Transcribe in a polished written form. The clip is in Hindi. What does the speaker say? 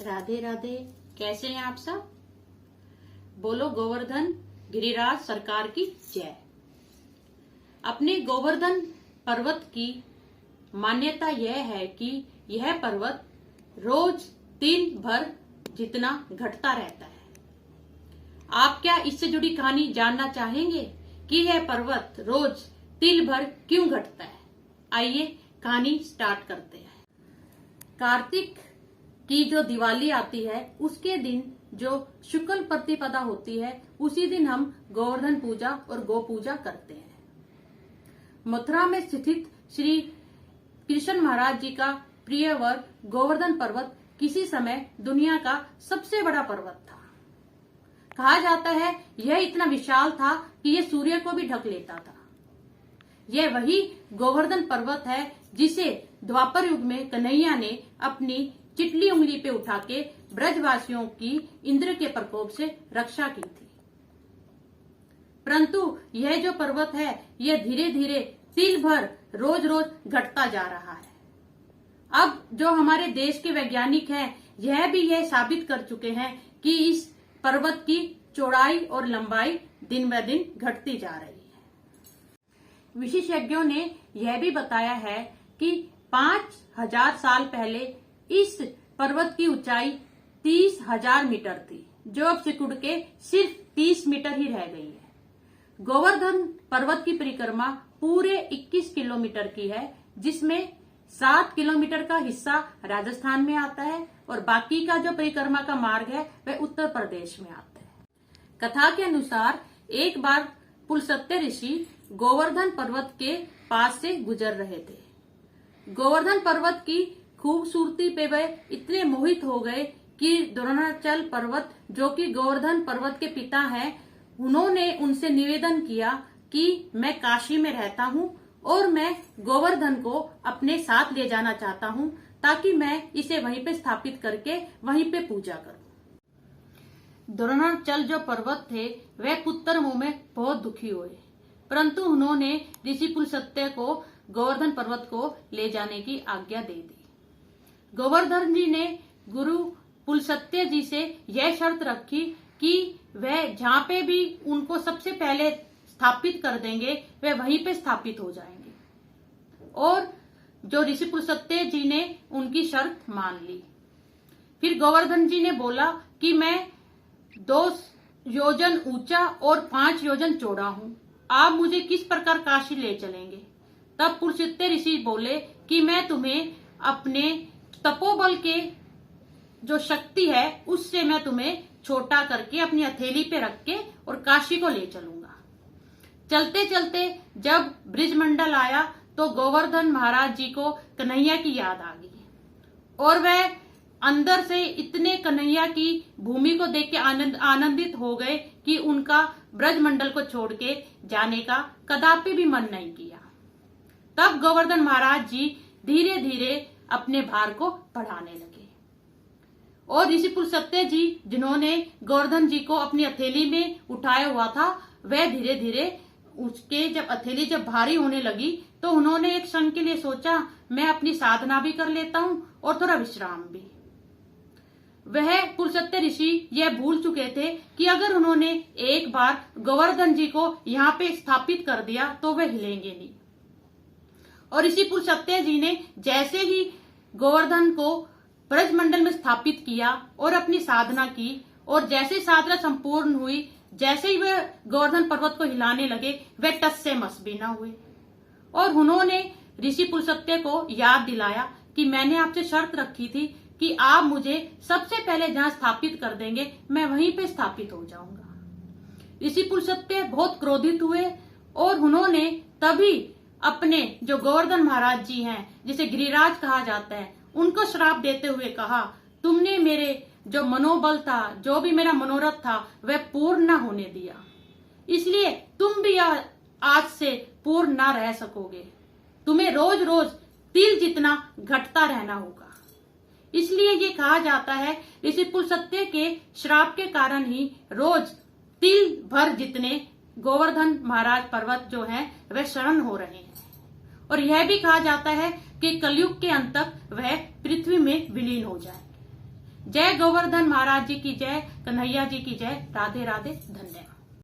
राधे राधे। कैसे हैं आप सब? बोलो गोवर्धन गिरिराज सरकार की जय। अपने गोवर्धन पर्वत की मान्यता यह है कि यह पर्वत रोज दिन भर जितना घटता रहता है। आप क्या इससे जुड़ी कहानी जानना चाहेंगे कि यह पर्वत रोज तिल भर क्यों घटता है? आइए कहानी स्टार्ट करते हैं। कार्तिक की जो दिवाली आती है उसके दिन जो शुक्ल प्रतिपदा होती है उसी दिन हम गोवर्धन पूजा और गौ पूजा करते हैं। मथुरा में स्थित श्री कृष्ण महाराज जी का प्रिय वर गोवर्धन पर्वत किसी समय दुनिया का सबसे बड़ा पर्वत था। कहा जाता है यह इतना विशाल था कि यह सूर्य को भी ढक लेता था। यह वही गोवर्धन पर्वत है जिसे द्वापर युग में कन्हैया ने अपनी चिटली उंगली पे उठा के ब्रजवासियों की इंद्र के प्रकोप से रक्षा की थी। परंतु यह जो पर्वत है यह धीरे धीरे तिल भर रोज रोज घटता जा रहा है। अब जो हमारे देश के वैज्ञानिक हैं यह साबित कर चुके हैं कि इस पर्वत की चौड़ाई और लंबाई दिन ब दिन घटती जा रही है। विशेषज्ञों ने यह भी बताया है कि 5000 साल पहले इस पर्वत की ऊंचाई 30,000 मीटर थी, जो अब सिकुड़ के सिर्फ 30 मीटर ही रह गई है। गोवर्धन पर्वत की परिक्रमा पूरे 21 किलोमीटर की है, जिसमें 7 किलोमीटर का हिस्सा राजस्थान में आता है और बाकी का जो परिक्रमा का मार्ग है वह उत्तर प्रदेश में आता है। कथा के अनुसार एक बार पुलस्त्य ऋषि गोवर्धन पर्वत के पास से गुजर रहे थे। गोवर्धन पर्वत की खूबसूरती पे वह इतने मोहित हो गए कि द्रोणाचल पर्वत, जो कि गोवर्धन पर्वत के पिता हैं, उन्होंने उनसे निवेदन किया कि मैं काशी में रहता हूँ और मैं गोवर्धन को अपने साथ ले जाना चाहता हूँ ताकि मैं इसे वहीं पे स्थापित करके वहीं पे पूजा करूं। द्रोणाचल जो पर्वत थे वह पुत्र मुंह में बहुत दुखी हुए, परंतु उन्होंने ऋषि पुलस्त्य को गोवर्धन पर्वत को ले जाने की आज्ञा दे दी। गोवर्धन जी ने गुरु पुलस्त्य जी से यह शर्त रखी कि वह जहाँ पे भी उनको सबसे पहले स्थापित कर देंगे वे वहीं पे स्थापित हो जाएंगे। और जो ऋषि पुलस्त्य जी ने उनकी शर्त मान ली। फिर गोवर्धन जी ने बोला कि मैं 2 योजन ऊंचा और 5 योजन चौड़ा हूँ, आप मुझे किस प्रकार काशी ले चलेंगे? तब पुलस्त्य ऋषि बोले कि मैं तुम्हें अपने तपोबल के जो शक्ति है उससे मैं तुम्हें छोटा करके अपनी हथेली पे रख के और काशी को ले चलूंगा। चलते चलते जब ब्रिजमंडल आया तो गोवर्धन महाराज जी को कन्हैया की याद आ गई और वह अंदर से इतने कन्हैया की भूमि को देख के आनंदित हो गए कि उनका ब्रजमंडल को छोड़ के जाने का कदापि भी मन नहीं किया। तब गोवर्धन महाराज जी धीरे धीरे अपने भार को बढ़ाने लगे और ऋषि पुलस्त्य जी, जिन्होंने गोवर्धन जी को अपनी हथेली में उठाया हुआ था, वह धीरे धीरे उसके जब हथेली भारी होने लगी तो उन्होंने एक क्षण के लिए सोचा मैं अपनी साधना भी कर लेता हूँ और थोड़ा विश्राम भी। वह पुलस्त्य ऋषि यह भूल चुके थे कि अगर उन्होंने एक बार गोवर्धन जी को यहाँ पे स्थापित कर दिया तो वह हिलेंगे नहीं। और ऋषि पुलस्त्य जी ने जैसे ही गोवर्धन को ब्रजमंडल में स्थापित किया और अपनी साधना की और जैसे साधना संपूर्ण हुई, जैसे ही वह गोवर्धन पर्वत को हिलाने लगे वह टस से मस भी न हुए। और उन्होंने ऋषि पुलस्त्य को याद दिलाया कि मैंने आपसे शर्त रखी थी कि आप मुझे सबसे पहले जहां स्थापित कर देंगे मैं वहीं पे स्थापित हो जाऊंगा। ऋषि पुलस्त्य बहुत क्रोधित हुए और उन्होंने तभी अपने जो गोवर्धन महाराज जी हैं, जिसे गिरिराज कहा जाता है, उनको श्राप देते हुए कहा तुमने मेरे जो मनोबल था, जो भी मेरा मनोरथ था, वह पूर्ण न होने दिया, इसलिए तुम भी आज से पूर्ण न रह सकोगे। तुम्हें रोज रोज तिल जितना घटता रहना होगा। इसलिए ये कहा जाता है ऋषि पुलस्त्य के श्राप के कारण ही रोज तिल भर जितने गोवर्धन महाराज पर्वत जो है वह शरण हो रहे हैं। और यह भी कहा जाता है कि कलयुग के अंत तक वह पृथ्वी में विलीन हो जाएंगे। जय गोवर्धन महाराज जी की जय, कन्हैया जी की जय। राधे राधे, धन्यवाद।